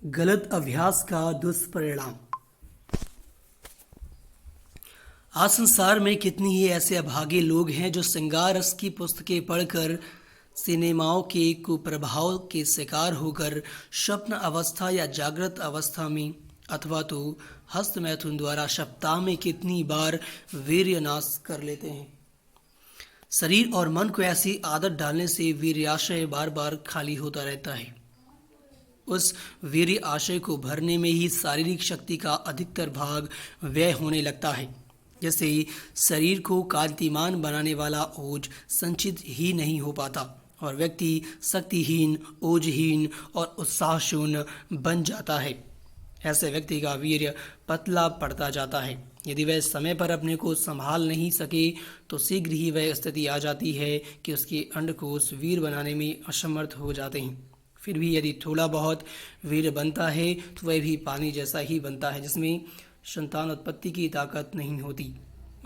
गलत अभ्यास का दुष्परिणाम। आज संसार में कितनी ही ऐसे अभागे लोग हैं जो श्रृंगार रस की पुस्तकें पढ़कर, सिनेमाओं के कुप्रभाव के शिकार होकर स्वप्न अवस्था या जागृत अवस्था में अथवा तो हस्त मैथुन द्वारा सप्ताह में कितनी बार वीर्यनाश कर लेते हैं। शरीर और मन को ऐसी आदत डालने से वीर्याशय बार बार खाली होता रहता है। उस वीर्य आशय को भरने में ही शारीरिक शक्ति का अधिकतर भाग व्यय होने लगता है। जैसे शरीर को कांतिमान बनाने वाला ओज संचित ही नहीं हो पाता और व्यक्ति शक्तिहीन, ओजहीन और उत्साहशून्य बन जाता है। ऐसे व्यक्ति का वीर्य पतला पड़ता जाता है। यदि वह समय पर अपने को संभाल नहीं सके तो शीघ्र ही वह स्थिति आ जाती है कि उसके अंडकोश वीर बनाने में असमर्थ हो जाते हैं। फिर भी यदि थोड़ा बहुत वीर्य बनता है तो वह भी पानी जैसा ही बनता है, जिसमें संतान उत्पत्ति की ताकत नहीं होती।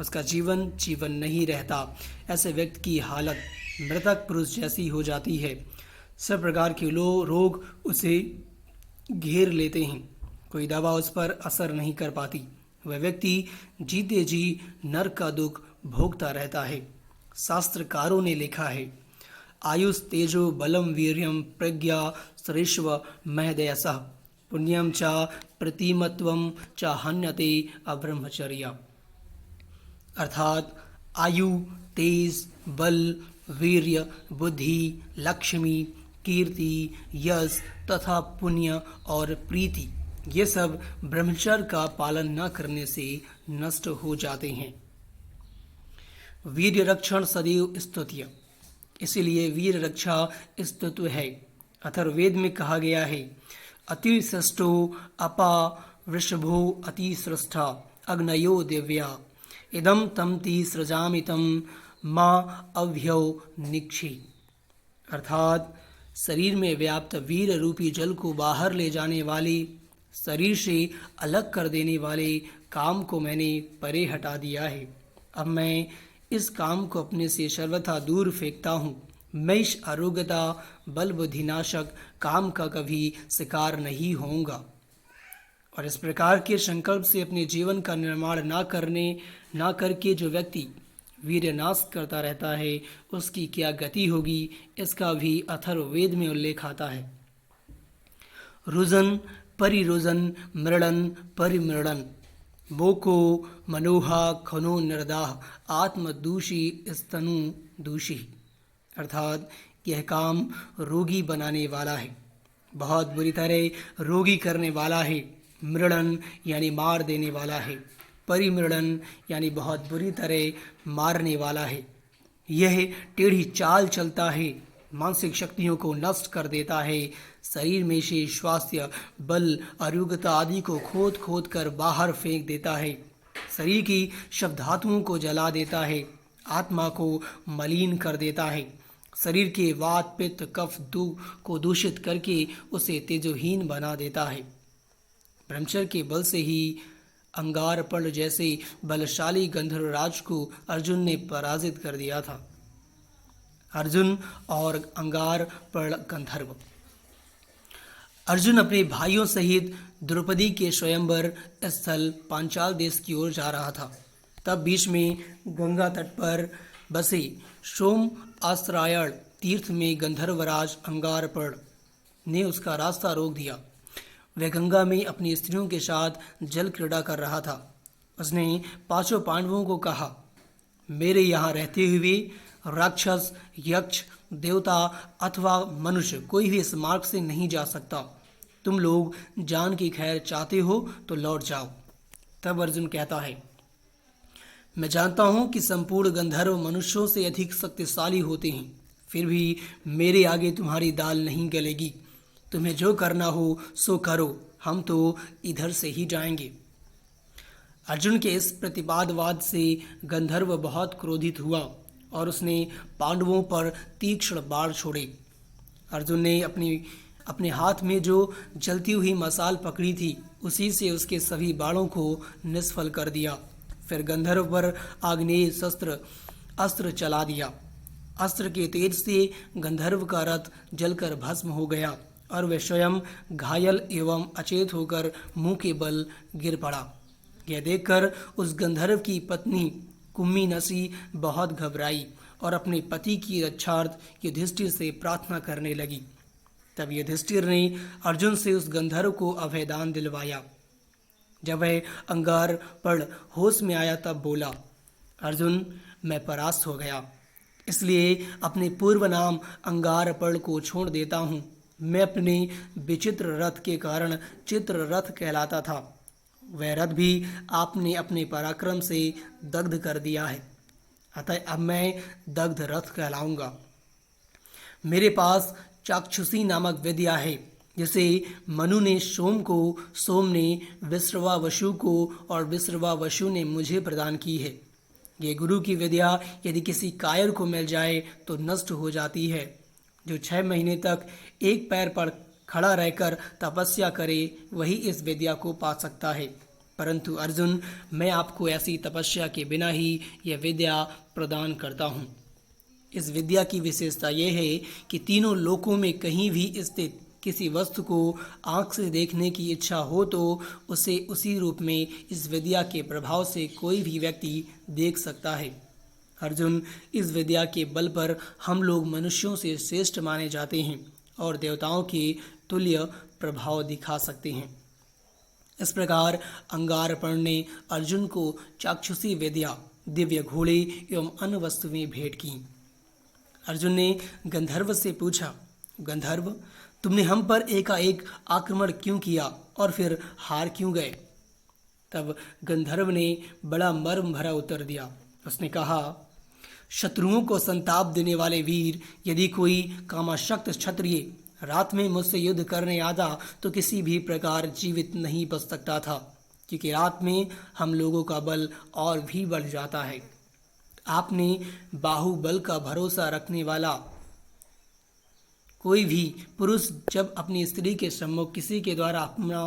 उसका जीवन नहीं रहता। ऐसे व्यक्ति की हालत मृतक पुरुष जैसी हो जाती है। सब प्रकार के रोग उसे घेर लेते हैं। कोई दवा उस पर असर नहीं कर पाती। वह व्यक्ति जीते जी नरक का दुख भोगता रहता है। शास्त्रकारों ने लिखा है, आयुष तेजो बलम वीर्यम प्रज्ञा सरेश्व महदयसः पुण्यम च प्रतिमत्वम च हन्यते अब्रह्मचर्या। अर्थात आयु, तेज, बल, वीर्य, बुद्धि, लक्ष्मी, कीर्ति, यश तथा पुण्य और प्रीति, ये सब ब्रह्मचर्य का पालन न करने से नष्ट हो जाते हैं। वीर्य रक्षण सदैव स्तुत्य, इसीलिए वीर रक्षा स्तुत्व है। अथर्ववेद में कहा गया है, अतिसृष्टो अपा वृषभो अतिसृष्टा अग्नयो दिव्या इदम तमति सृजामितम माँ अव्यौ निक्षी। अर्थात शरीर में व्याप्त वीर रूपी जल को बाहर ले जाने वाले, शरीर से अलग कर देने वाले काम को मैंने परे हटा दिया है। अब मैं इस काम को अपने से सर्वथा दूर फेंकता हूँ। मैं इस अरोगता बल बुद्धिनाशक काम का कभी शिकार नहीं होऊंगा। और इस प्रकार के संकल्प से अपने जीवन का निर्माण ना करके जो व्यक्ति वीर्यनाश करता रहता है, उसकी क्या गति होगी, इसका भी अथर्ववेद में उल्लेख आता है। रुजन परिरुजन मृडन परिमृडन बोको मनोहा खनो निर्दाह आत्मदूषी स्तनु दूषी। अर्थात यह काम रोगी बनाने वाला है, बहुत बुरी तरह रोगी करने वाला है। मृडन यानी मार देने वाला है। परिमृडन यानी बहुत बुरी तरह मारने वाला है। यह टेढ़ी चाल चलता है, मानसिक शक्तियों को नष्ट कर देता है। शरीर में से स्वास्थ्य, बल, आरोग्यता आदि को खोद खोद कर बाहर फेंक देता है। शरीर की सब धातुओं को जला देता है। आत्मा को मलिन कर देता है। शरीर के वात, पित्त, कफ को दूषित करके उसे तेजोहीन बना देता है। ब्रह्मचर्य के बल से ही अंगारपर्ण जैसे बलशाली गंधर्वराज को अर्जुन ने पराजित कर दिया था। अर्जुन और अंगारपर्ण गंधर्व। अर्जुन अपने भाइयों सहित द्रौपदी के स्वयंवर स्थल पांचाल देश की ओर जा रहा था। तब बीच में गंगा तट पर बसे सोम आश्रायण तीर्थ में गंधर्वराज अंगारपर्ण ने उसका रास्ता रोक दिया। वह गंगा में अपनी स्त्रियों के साथ जल क्रीड़ा कर रहा था। उसने पांचों पांडवों को कहा, मेरे यहाँ रहते हुए राक्षस, यक्ष, देवता अथवा मनुष्य कोई भी इस मार्ग से नहीं जा सकता। तुम लोग जान की खैर चाहते हो तो लौट जाओ। तब अर्जुन कहता है, मैं जानता हूँ कि संपूर्ण गंधर्व मनुष्यों से अधिक शक्तिशाली होते हैं, फिर भी मेरे आगे तुम्हारी दाल नहीं गलेगी। तुम्हें जो करना हो सो करो, हम तो इधर से ही जाएंगे। अर्जुन के इस प्रतिवादवाद से गंधर्व बहुत क्रोधित हुआ और उसने पांडवों पर तीक्ष्ण बाण छोड़े। अर्जुन ने अपने हाथ में जो जलती हुई मसाल पकड़ी थी, उसी से उसके सभी बाणों को निष्फल कर दिया। फिर गंधर्व पर आग्नेय अस्त्र चला दिया। अस्त्र के तेज से गंधर्व का रथ जलकर भस्म हो गया और वह स्वयं घायल एवं अचेत होकर मुंह के बल गिर पड़ा। यह देखकर उस गंधर्व की पत्नी कुम्मी नसी बहुत घबराई और अपने पति की रक्षार्थ युधिष्ठिर से प्रार्थना करने लगी। तब युधिष्ठिर ने अर्जुन से उस गंधर्व को अभयदान दिलवाया। जब वह अंगारपण होश में आया तब बोला, अर्जुन, मैं परास्त हो गया, इसलिए अपने पूर्व नाम अंगारपण को छोड़ देता हूँ। मैं अपने विचित्र रथ के कारण चित्ररथ कहलाता था। वह रथ भी आपने अपने पराक्रम से दग्ध कर दिया है, अतः अब मैं दग्ध रथ कहलाऊंगा। मेरे पास चाक्षुषी नामक विद्या है, जिसे मनु ने सोम को, सोम ने विश्रवावसु को और विश्रवावसु ने मुझे प्रदान की है। ये गुरु की विद्या यदि किसी कायर को मिल जाए तो नष्ट हो जाती है। जो 6 महीने तक एक पैर पर खड़ा रहकर तपस्या करे वही इस विद्या को पा सकता है। परंतु अर्जुन, मैं आपको ऐसी तपस्या के बिना ही यह विद्या प्रदान करता हूँ। इस विद्या की विशेषता यह है कि तीनों लोकों में कहीं भी स्थित किसी वस्तु को आंख से देखने की इच्छा हो तो उसे उसी रूप में इस विद्या के प्रभाव से कोई भी व्यक्ति देख सकता है। अर्जुन, इस विद्या के बल पर हम लोग मनुष्यों से श्रेष्ठ माने जाते हैं और देवताओं के तुल्य प्रभाव दिखा सकते हैं। इस प्रकार अंगारपण ने अर्जुन को चाक्षुषी विद्या, दिव्य घोड़े एवं अन्य वस्तुएं भेंट की। अर्जुन ने गंधर्व से पूछा, गंधर्व, तुमने हम पर एकाएक आक्रमण क्यों किया और फिर हार क्यों गए? तब गंधर्व ने बड़ा मर्म भरा उत्तर दिया। उसने कहा, शत्रुओं को संताप देने वाले वीर, यदि कोई कामाशक्त क्षत्रिय रात में मुझसे युद्ध करने आता तो किसी भी प्रकार जीवित नहीं बच सकता था, क्योंकि रात में हम लोगों का बल और भी बढ़ जाता है। आपने बाहुबल का भरोसा रखने वाला कोई भी पुरुष जब अपनी स्त्री के सम्मुख किसी के द्वारा अपना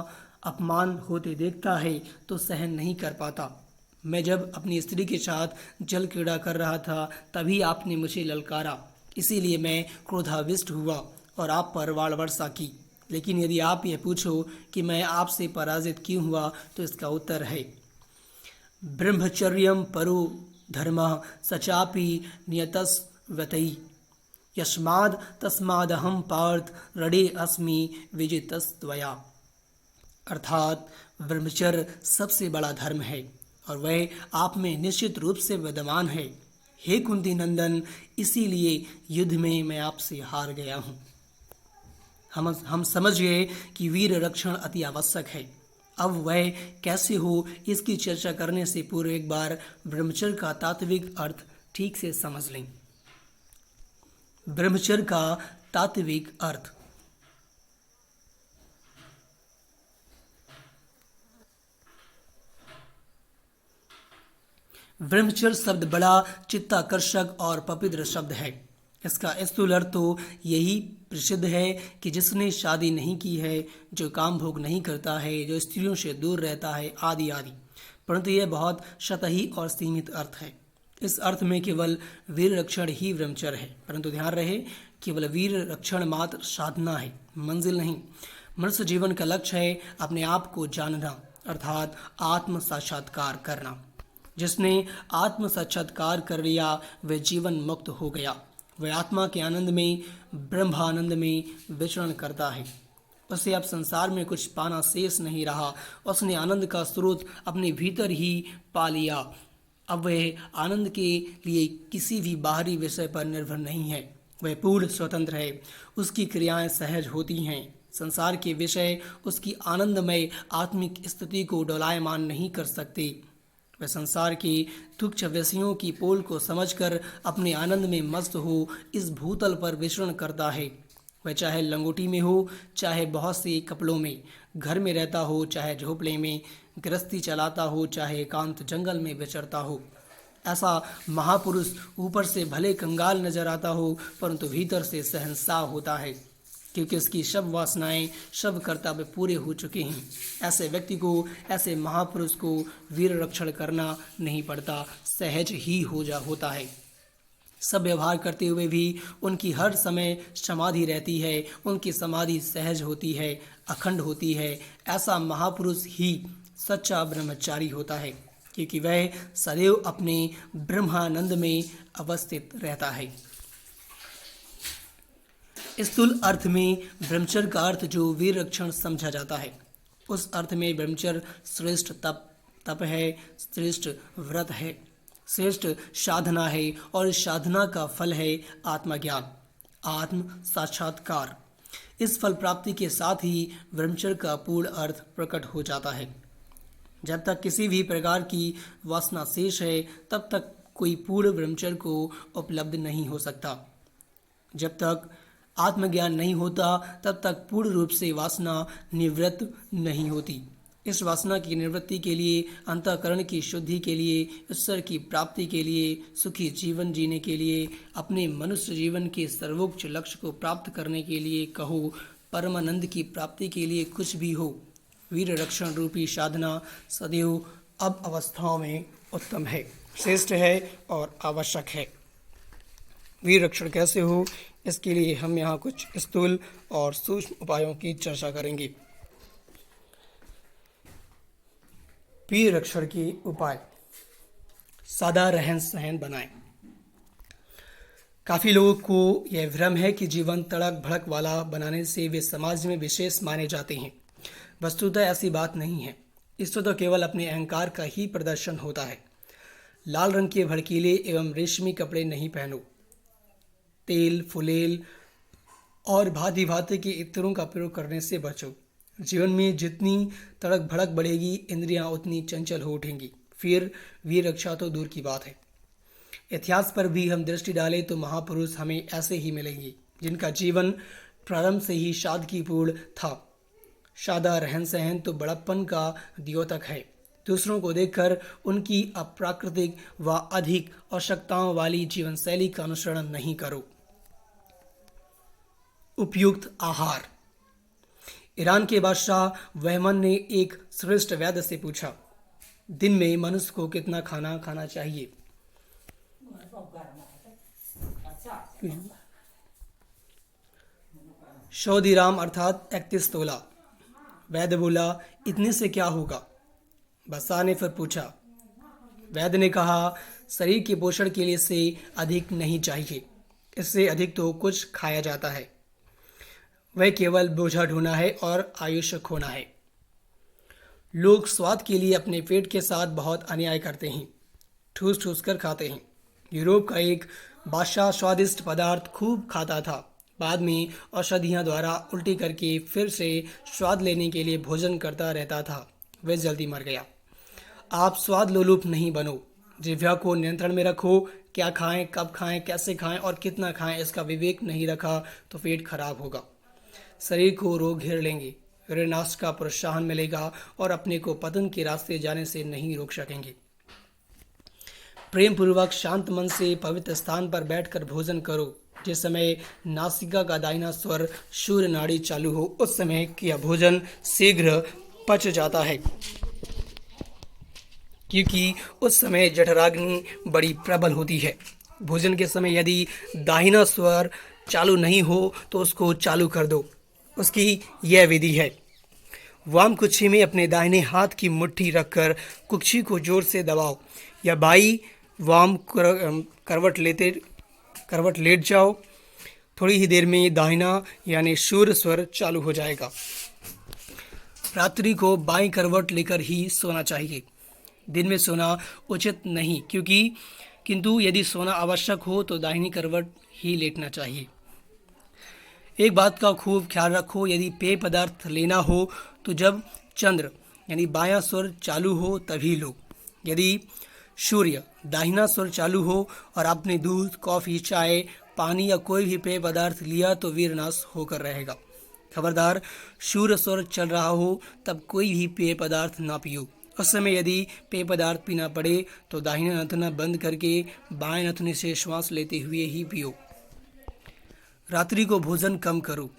अपमान होते देखता है तो सहन नहीं कर पाता। मैं जब अपनी स्त्री के साथ जल क्रीड़ा कर रहा था तभी आपने मुझे ललकारा, इसीलिए मैं क्रोधाविष्ट हुआ और आप पर वाण वर्षा की। लेकिन यदि आप यह पूछो कि मैं आपसे पराजित क्यों हुआ तो इसका उत्तर है, ब्रह्मचर्यम परो धर्मः सचापि नियतस्वतई यस्माद् तस्मादहं पार्थ रणे अस्मि विजितस्त्वया। अर्थात ब्रह्मचर्य सबसे बड़ा धर्म है और वह आप में निश्चित रूप से विद्यमान है। हे कुंती नंदन, इसीलिए युद्ध में मैं आपसे हार गया हूँ। हम समझ गए कि वीर रक्षण अति आवश्यक है। अब वह कैसे हो इसकी चर्चा करने से पूर्व एक बार ब्रह्मचर्य का तात्विक अर्थ ठीक से समझ लें। ब्रह्मचर्य का तात्विक अर्थ, ब्रह्मचर्य शब्द बड़ा चित्ताकर्षक और पवित्र शब्द है। इसका स्थूल अर्थ तो यही प्रसिद्ध है कि जिसने शादी नहीं की है, जो काम भोग नहीं करता है, जो स्त्रियों से दूर रहता है, आदि आदि। परंतु यह बहुत सतही और सीमित अर्थ है। इस अर्थ में केवल वीर रक्षण ही ब्रह्मचर्य है। परंतु ध्यान रहे, केवल वीर रक्षण मात्र साधना है, मंजिल नहीं। मनुष्य जीवन का लक्ष्य है अपने आप को जानना, अर्थात आत्म साक्षात्कार करना। जिसने आत्म साक्षात्कार कर लिया वह जीवन मुक्त हो गया। वह आत्मा के आनंद में, ब्रह्मानंद में विचरण करता है। उसे अब संसार में कुछ पाना शेष नहीं रहा। उसने आनंद का स्रोत अपने भीतर ही पा लिया। अब वह आनंद के लिए किसी भी बाहरी विषय पर निर्भर नहीं है। वह पूर्ण स्वतंत्र है। उसकी क्रियाएं सहज होती हैं। संसार के विषय उसकी आनंदमय आत्मिक स्थिति को डोलायमान नहीं कर सकते। वह संसार के तुच्छ विषयों की पोल को समझकर अपने आनंद में मस्त हो इस भूतल पर विचरण करता है। वह चाहे लंगोटी में हो, चाहे बहुत से कपड़ों में, घर में रहता हो, चाहे झोपड़े में गृहस्थी चलाता हो, चाहे एकांत जंगल में विचरता हो। ऐसा महापुरुष ऊपर से भले कंगाल नजर आता हो, परंतु भीतर से शहंशाह होता है, क्योंकि उसकी सब वासनाएं, सब कर्तव्य पूरे हो चुके हैं। ऐसे व्यक्ति को, ऐसे महापुरुष को वीर रक्षण करना नहीं पड़ता, सहज ही होता है। सब व्यवहार करते हुए भी उनकी हर समय समाधि रहती है, उनकी समाधि सहज होती है, अखंड होती है। ऐसा महापुरुष ही सच्चा ब्रह्मचारी होता है, क्योंकि वह सदैव अपने ब्रह्मानंद में अवस्थित रहता है। स्थूल अर्थ में ब्रह्मचर्य का अर्थ जो वीर रक्षण समझा जाता है, उस अर्थ में ब्रह्मचर्य श्रेष्ठ तप है, श्रेष्ठ व्रत है, श्रेष्ठ साधना है, और इस साधना का फल है आत्मज्ञान, आत्म साक्षात्कार। इस फल प्राप्ति के साथ ही ब्रह्मचर्य का पूर्ण अर्थ प्रकट हो जाता है। जब तक किसी भी प्रकार की वासना शेष है, तब तक कोई पूर्ण ब्रह्मचर्य को उपलब्ध नहीं हो सकता। जब तक आत्मज्ञान नहीं होता, तब तक पूर्ण रूप से वासना निवृत्त नहीं होती। इस वासना की निवृत्ति के लिए, अंतःकरण की शुद्धि के लिए, ईश्वर की प्राप्ति के लिए, सुखी जीवन जीने के लिए, अपने मनुष्य जीवन के सर्वोच्च लक्ष्य को प्राप्त करने के लिए, कहो परमानंद की प्राप्ति के लिए, कुछ भी हो, वीर रक्षण रूपी साधना सदैव अब अवस्थाओं में उत्तम है, श्रेष्ठ है और आवश्यक है। वीर रक्षण कैसे हो, इसके लिए हम यहाँ कुछ स्थूल और सूक्ष्म उपायों की चर्चा करेंगे। वीर रक्षण के उपाय। सादा रहन सहन बनाएं। काफ़ी लोगों को यह भ्रम है कि जीवन तड़क भड़क वाला बनाने से वे समाज में विशेष माने जाते हैं। वस्तुतः ऐसी बात नहीं है। इससे तो केवल अपने अहंकार का ही प्रदर्शन होता है। लाल रंग के भड़कीले एवं रेशमी कपड़े नहीं पहनो। तेल, फुलेल और भांति भांति के इत्तरों का प्रयोग करने से बचो। जीवन में जितनी तड़क भड़क बढ़ेगी, इंद्रियां उतनी चंचल हो उठेंगी, फिर वीर रक्षा तो दूर की बात है। इतिहास पर भी हम दृष्टि डालें तो महापुरुष हमें ऐसे ही मिलेंगे, जिनका जीवन प्रारंभ से ही सादगीपूर्ण था। सादा रहन सहन तो बड़प्पन का द्योतक है। दूसरों को देखकर उनकी अप्राकृतिक व अधिक आवश्यकताओं वाली जीवन शैली का अनुसरण नहीं करो। उपयुक्त आहार। ईरान के बादशाह वहमन ने एक श्रेष्ठ वैद्य से पूछा, दिन में मनुष्य को कितना खाना खाना चाहिए? 100 दिराम अर्थात 31 तोला। वैद्य बोला, इतने से क्या होगा? बादशाह ने फिर पूछा। वैद्य ने कहा, शरीर के पोषण के लिए इससे अधिक नहीं चाहिए। इससे अधिक तो कुछ खाया जाता है, वह केवल बोझा ढोना है और आयुष्य खोना है। लोग स्वाद के लिए अपने पेट के साथ बहुत अन्याय करते हैं, ठूस ठूस कर खाते हैं। यूरोप का एक बादशाह स्वादिष्ट पदार्थ खूब खाता था। बाद में औषधियाँ द्वारा उल्टी करके फिर से स्वाद लेने के लिए भोजन करता रहता था। वह जल्दी मर गया। आप स्वाद लोलुप नहीं बनो। जिह्वा को नियंत्रण में रखो। क्या खाएं, कब खाएं, कैसे खाएं और कितना खाएं, इसका विवेक नहीं रखा तो पेट खराब होगा। शरीर को रोग घेर लेंगे, विनाश का प्रोत्साहन मिलेगा और अपने को पतन के रास्ते जाने से नहीं रोक सकेंगे। प्रेम पूर्वक शांत मन से पवित्र स्थान पर बैठकर भोजन करो। जिस समय नासिका का दाहिना स्वर सूर्य नाड़ी चालू हो, उस समय किया भोजन शीघ्र पच जाता है, क्योंकि उस समय जठराग्नि बड़ी प्रबल होती है। भोजन के समय यदि दाहिना स्वर चालू नहीं हो तो उसको चालू कर दो। उसकी यह विधि है, वाम कुक्षी में अपने दाहिने हाथ की मुट्ठी रखकर कुक्षी को जोर से दबाओ या बाई वाम करवट लेट जाओ। थोड़ी ही देर में दाहिना यानी सूर्य स्वर चालू हो जाएगा। रात्रि को बाईं करवट लेकर ही सोना चाहिए। दिन में सोना उचित नहीं, किंतु यदि सोना आवश्यक हो तो दाहिनी करवट ही लेटना चाहिए। एक बात का खूब ख्याल रखो, यदि पेय पदार्थ लेना हो तो जब चंद्र यानी बायां स्वर चालू हो तभी लो। यदि सूर्य दाहिना स्वर चालू हो और आपने दूध, कॉफी, चाय, पानी या कोई भी पेय पदार्थ लिया तो वीरनाश होकर रहेगा। खबरदार, सूर्य स्वर चल रहा हो तब कोई भी पेय पदार्थ ना पियो। उस समय यदि पेय पदार्थ पीना पड़े तो दाहिना नथुना बंद करके बाएं नथुने से श्वास लेते हुए ही पियो। रात्रि को भोजन कम करो।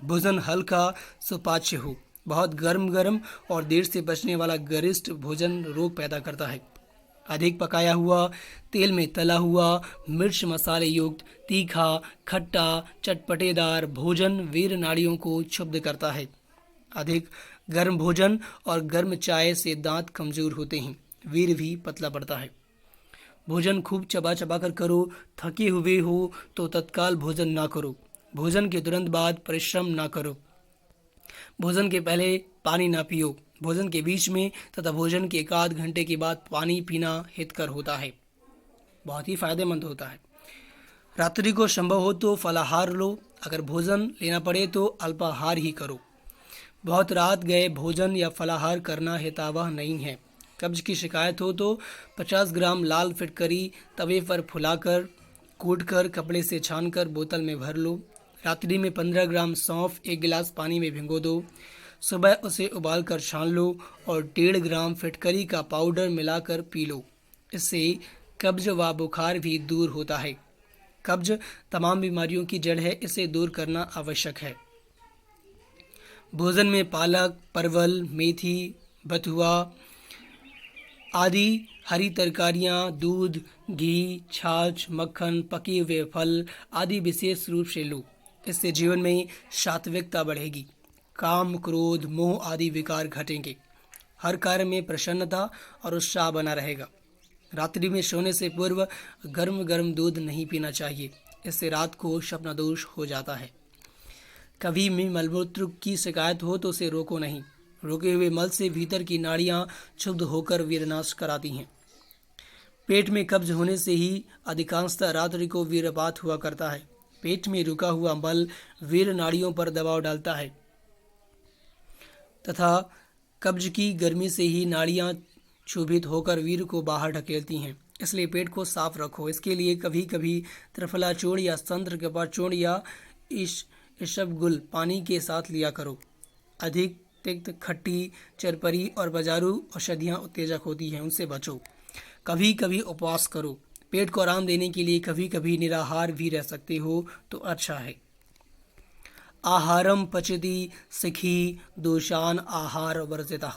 भोजन हल्का सुपाच्य हो। बहुत गर्म और देर से पचने वाला गरिष्ठ भोजन रोग पैदा करता है। अधिक पकाया हुआ, तेल में तला हुआ, मिर्च मसाले युक्त, तीखा, खट्टा, चटपटेदार भोजन वीर नाड़ियों को क्षुब्ध करता है। अधिक गर्म भोजन और गर्म चाय से दांत कमजोर होते हैं, वीर भी पतला पड़ता है। भोजन खूब चबा चबा कर करो। थके हुए हो तो तत्काल भोजन ना करो। भोजन के तुरंत बाद परिश्रम ना करो। भोजन के पहले पानी ना पियो। भोजन के बीच में तथा भोजन के 1 आध घंटे के बाद पानी पीना हितकर होता है, बहुत ही फायदेमंद होता है। रात्रि को संभव हो तो फलाहार लो। अगर भोजन लेना पड़े तो अल्पाहार ही करो। बहुत रात गए भोजन या फलाहार करना हितावह नहीं है। कब्ज की शिकायत हो तो 50 ग्राम लाल फिटकरी तवे पर फुलाकर कूटकर कपड़े से छानकर बोतल में भर लो। रात्रि में 15 ग्राम सौंफ 1 गिलास पानी में भिगो दो। सुबह उसे उबालकर छान लो और 1.5 ग्राम फिटकरी का पाउडर मिलाकर पी लो। इससे कब्ज व बुखार भी दूर होता है। कब्ज तमाम बीमारियों की जड़ है, इसे दूर करना आवश्यक है। भोजन में पालक, परवल, मेथी, बथुआ आदि हरी तरकारियां, दूध, घी, छाछ, मक्खन, पके हुए फल आदि विशेष रूप से लो। इससे जीवन में सात्विकता बढ़ेगी। काम, क्रोध, मोह आदि विकार घटेंगे। हर कार्य में प्रसन्नता और उत्साह बना रहेगा। रात्रि में सोने से पूर्व गर्म गर्म दूध नहीं पीना चाहिए, इससे रात को स्वप्न दोष हो जाता है। कभी भी मलमूत्र की शिकायत हो तो उसे रोको नहीं। रोके हुए मल से भीतर की नाड़ियां क्षुब्ध होकर वीरनाश कराती हैं। पेट में कब्ज होने से ही अधिकांशतः रात्रि को वीरपात हुआ करता है। पेट में रुका हुआ मल वीर नाड़ियों पर दबाव डालता है तथा कब्ज की गर्मी से ही नाड़ियां क्षोभित होकर वीर को बाहर ढकेलती हैं। इसलिए पेट को साफ रखो। इसके लिए कभी कभी त्रिफला चूर्ण या संत्र कपा चूर्ण या इसबगुल पानी के साथ लिया करो। अधिक तिक्त, खट्टी, चरपरी और बाजारू औषधियाँ उत्तेजक होती हैं, उनसे बचो। कभी कभी उपवास करो। पेट को आराम देने के लिए कभी कभी निराहार भी रह सकते हो तो अच्छा है। आहारम पचति सखी दोषान आहार वर्जिता,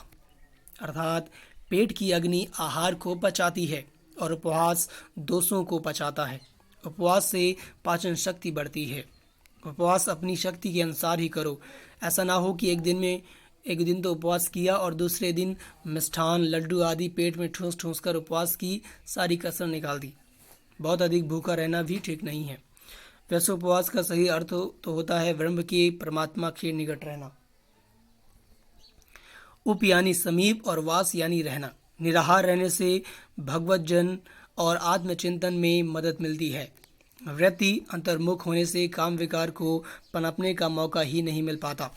अर्थात पेट की अग्नि आहार को पचाती है और उपवास दोषों को पचाता है। उपवास से पाचन शक्ति बढ़ती है। उपवास अपनी शक्ति के अनुसार ही करो। ऐसा ना हो कि एक दिन तो उपवास किया और दूसरे दिन मिष्ठान, लड्डू आदि पेट में ठूस ठूस कर उपवास की सारी कसर निकाल दी। बहुत अधिक भूखा रहना भी ठीक नहीं है। वैसे उपवास का सही अर्थ तो होता है ब्रह्म के परमात्मा के निकट रहना। उप यानी समीप और वास यानी रहना। निराहार रहने से भगवत जन और आत्मचिंतन में मदद मिलती है। व्यक्ति अंतर्मुख होने से काम विकार को पनपने का मौका ही नहीं मिल पाता।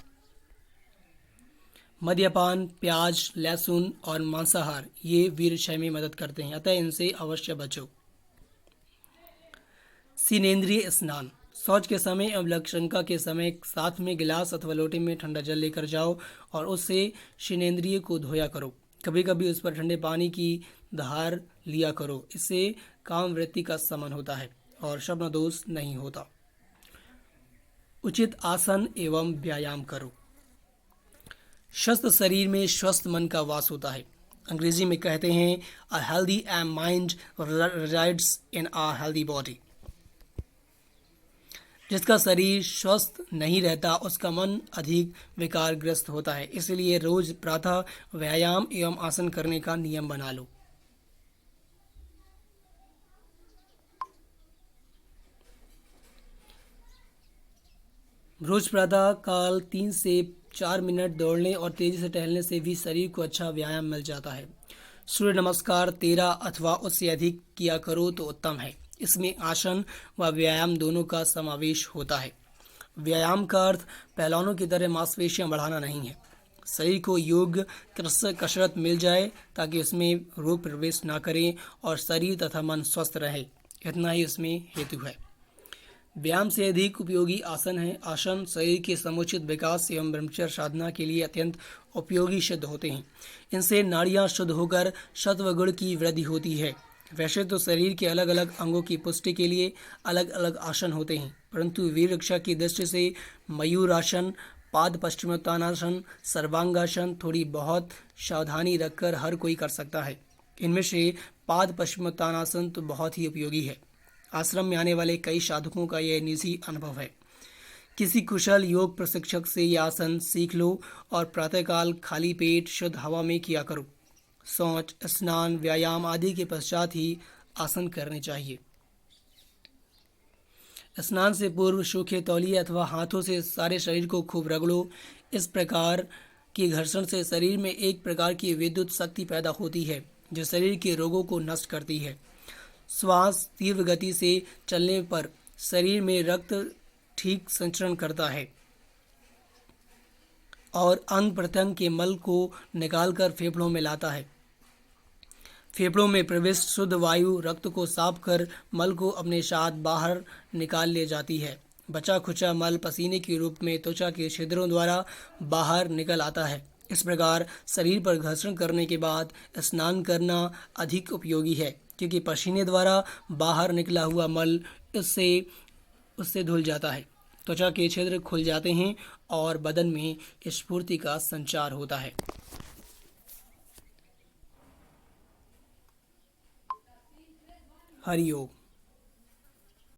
मद्यपान, प्याज, लहसुन और मांसाहार ये वीरक्षय में मदद करते हैं, अतः इनसे अवश्य बचो। सिनेंद्रिय स्नान। शौच के समय एवं लक्षणिका के समय साथ में गिलास अथवा लोटे में ठंडा जल लेकर जाओ और उससे सिनेंद्रिय को धोया करो। कभी कभी उस पर ठंडे पानी की धार लिया करो। इससे काम वृत्ति का समन होता है और स्वप्न दोष नहीं होता। उचित आसन एवं व्यायाम करो। स्वस्थ शरीर में स्वस्थ मन का वास होता है। अंग्रेजी में कहते हैं a healthy mind resides in a healthy body. जिसका शरीर स्वस्थ नहीं रहता उसका मन अधिक विकारग्रस्त होता है। इसलिए रोज प्रातः व्यायाम एवं आसन करने का नियम बना लो। रोज प्रातः काल 3 से 4 मिनट दौड़ने और तेजी से टहलने से भी शरीर को अच्छा व्यायाम मिल जाता है। सूर्य नमस्कार 13 अथवा उससे अधिक किया करो तो उत्तम है। इसमें आसन व व्यायाम दोनों का समावेश होता है। व्यायाम का अर्थ पहलवानों की तरह मांसपेशियां बढ़ाना नहीं है। शरीर को योग्य कसरत मिल जाए ताकि उसमें रोग प्रवेश ना करें और शरीर तथा मन स्वस्थ रहे, इतना ही उसमें हेतु है। व्यायाम से अधिक उपयोगी आसन है। आसन शरीर के समुचित विकास एवं ब्रह्मचर्य साधना के लिए अत्यंत उपयोगी सिद्ध होते हैं। इनसे नाड़ियां शुद्ध होकर सत्व गुण की वृद्धि होती है। वैसे तो शरीर के अलग अलग अंगों की पुष्टि के लिए अलग अलग आसन होते हैं, परंतु वीर रक्षा की दृष्टि से मयूरासन, पाद पश्चिमोत्तानासन, सर्वांगासन थोड़ी बहुत सावधानी रखकर हर कोई कर सकता है। इनमें से पाद पश्चिमोत्तानासन तो बहुत ही उपयोगी है। आश्रम में आने वाले कई साधकों का यह निजी अनुभव है। किसी कुशल योग प्रशिक्षक से ये आसन सीख लो और प्रातःकाल खाली पेट शुद्ध हवा में किया करो। शौच, स्नान, व्यायाम आदि के पश्चात ही आसन करने चाहिए। स्नान से पूर्व सूखे तौलिए अथवा हाथों से सारे शरीर को खूब रगड़ो। इस प्रकार की घर्षण से शरीर में एक प्रकार की विद्युत शक्ति पैदा होती है जो शरीर के रोगों को नष्ट करती है। श्वास तीव्र गति से चलने पर शरीर में रक्त ठीक संचरण करता है और अंग प्रत्यंग के मल को निकालकर फेफड़ों में लाता है। फेफड़ों में प्रविष्ट शुद्ध वायु रक्त को साफ कर मल को अपने साथ बाहर निकाल ले जाती है। बचा खुचा मल पसीने के रूप में त्वचा के छिद्रों द्वारा बाहर निकल आता है। इस प्रकार शरीर पर घर्षण करने के बाद स्नान करना अधिक उपयोगी है, क्योंकि पसीने द्वारा बाहर निकला हुआ मल उससे धुल जाता है, त्वचा के छिद्र खुल जाते हैं और बदन में स्फूर्ति का संचार होता है। हरि ओम।